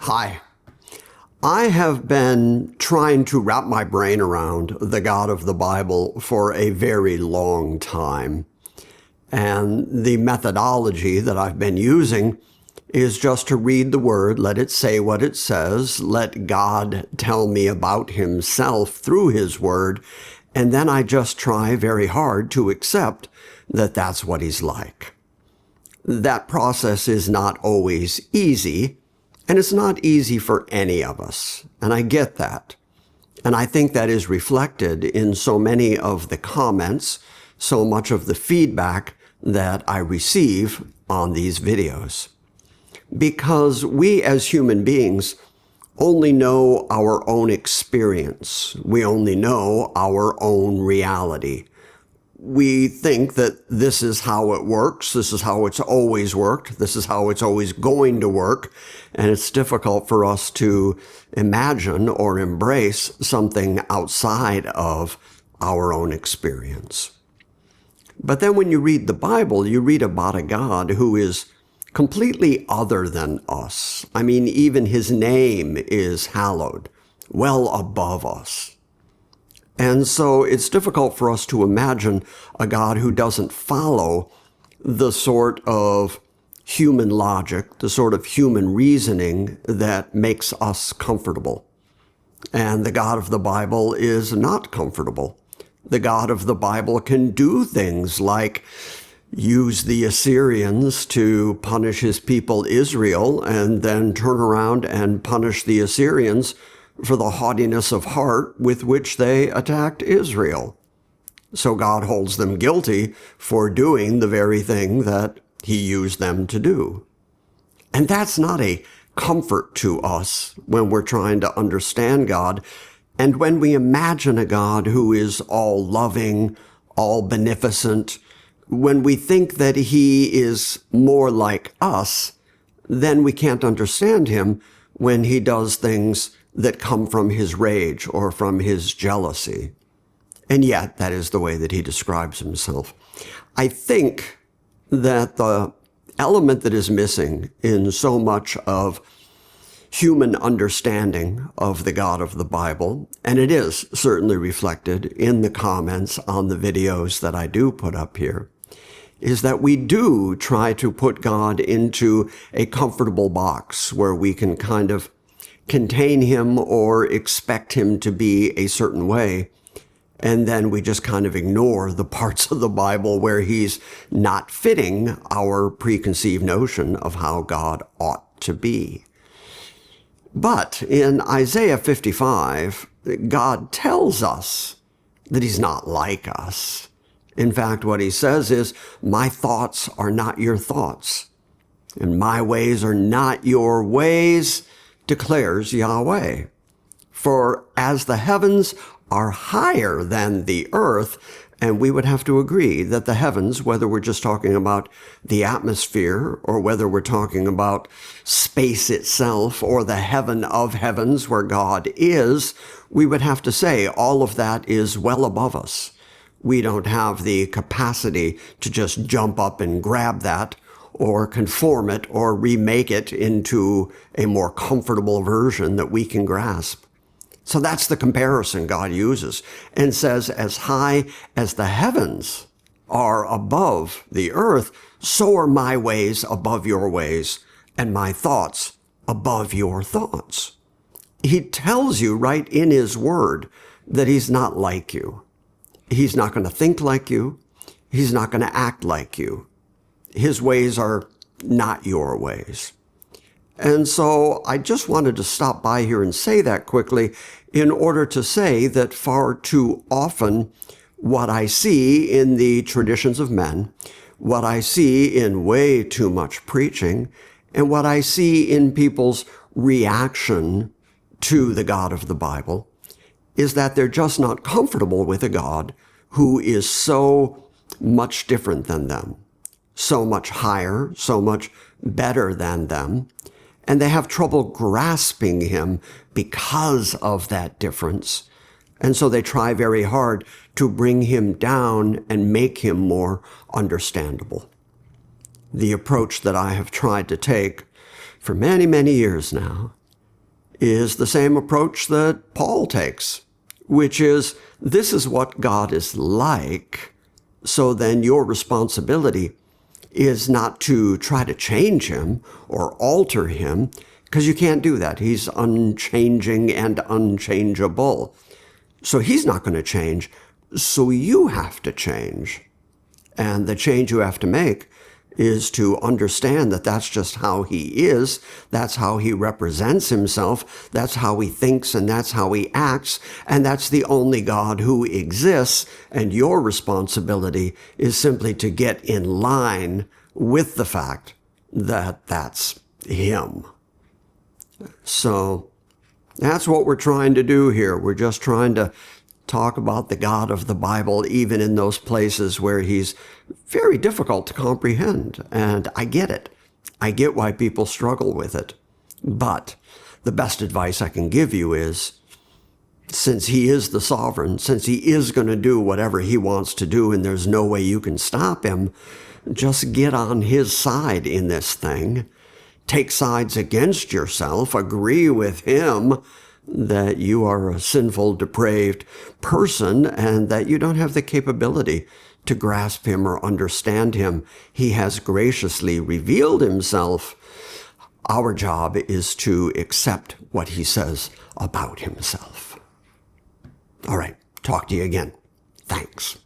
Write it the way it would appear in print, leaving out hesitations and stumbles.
Hi. I have been trying to wrap my brain around the God of the Bible for a very long time. And the methodology that I've been using is just to read the Word, let it say what it says, let God tell me about Himself through His Word, and then I just try very hard to accept that that's what He's like. That process is not always easy, and it's not easy for any of us, and I get that. And I think that is reflected in so many of the comments, so much of the feedback that I receive on these videos. Because we as human beings only know our own experience. We only know our own reality. We think that this is how it works, this is how it's always worked, this is how it's always going to work, and it's difficult for us to imagine or embrace something outside of our own experience. But then when you read the Bible, you read about a God who is completely other than us. I mean, even His name is hallowed, well above us. And so it's difficult for us to imagine a God who doesn't follow the sort of human logic, the sort of human reasoning that makes us comfortable. And the God of the Bible is not comfortable. The God of the Bible can do things like use the Assyrians to punish His people Israel and then turn around and punish the Assyrians for the haughtiness of heart with which they attacked Israel. So God holds them guilty for doing the very thing that He used them to do. And that's not a comfort to us when we're trying to understand God. And when we imagine a God who is all loving, all beneficent, when we think that He is more like us, then we can't understand Him when He does things that come from His rage or from His jealousy. And yet, that is the way that He describes Himself. I think that the element that is missing in so much of human understanding of the God of the Bible, and it is certainly reflected in the comments on the videos that I do put up here, is that we do try to put God into a comfortable box where we can kind of contain Him or expect Him to be a certain way. And then we just kind of ignore the parts of the Bible where He's not fitting our preconceived notion of how God ought to be. But in Isaiah 55, God tells us that He's not like us. In fact, what He says is, "My thoughts are not your thoughts, and my ways are not your ways, declares Yahweh. For as the heavens are higher than the earth," and we would have to agree that the heavens, whether we're just talking about the atmosphere or whether we're talking about space itself or the heaven of heavens where God is, we would have to say all of that is well above us. We don't have the capacity to just jump up and grab that or conform it or remake it into a more comfortable version that we can grasp. So that's the comparison God uses and says, as high as the heavens are above the earth, so are my ways above your ways and my thoughts above your thoughts. He tells you right in His Word that He's not like you. He's not going to think like you. He's not going to act like you. His ways are not your ways. And so I just wanted to stop by here and say that quickly in order to say that far too often what I see in the traditions of men, what I see in way too much preaching, and what I see in people's reaction to the God of the Bible is that they're just not comfortable with a God who is so much different than them, so much higher, so much better than them, and they have trouble grasping Him because of that difference. And so they try very hard to bring Him down and make Him more understandable. The approach that I have tried to take for many, many years now is the same approach that Paul takes, which is, this is what God is like, so then your responsibility is not to try to change him or alter him, because you can't do that. He's unchanging and unchangeable. So he's not going to change. So you have to change. And the change you have to make is to understand that that's just how he is. That's how he represents himself. That's how he thinks and that's how he acts. And that's the only God who exists. And your responsibility is simply to get in line with the fact that that's him. So that's what we're trying to do here. We're just trying to talk about the God of the Bible, even in those places where he's very difficult to comprehend. And I get it. I get why people struggle with it. But the best advice I can give you is, since he is the sovereign, since he is going to do whatever he wants to do and there's no way you can stop him, just get on his side in this thing. Take sides against yourself. Agree with him that you are a sinful, depraved person and that you don't have the capability to grasp him or understand him. He has graciously revealed himself. Our job is to accept what he says about himself. All right, talk to you again. Thanks.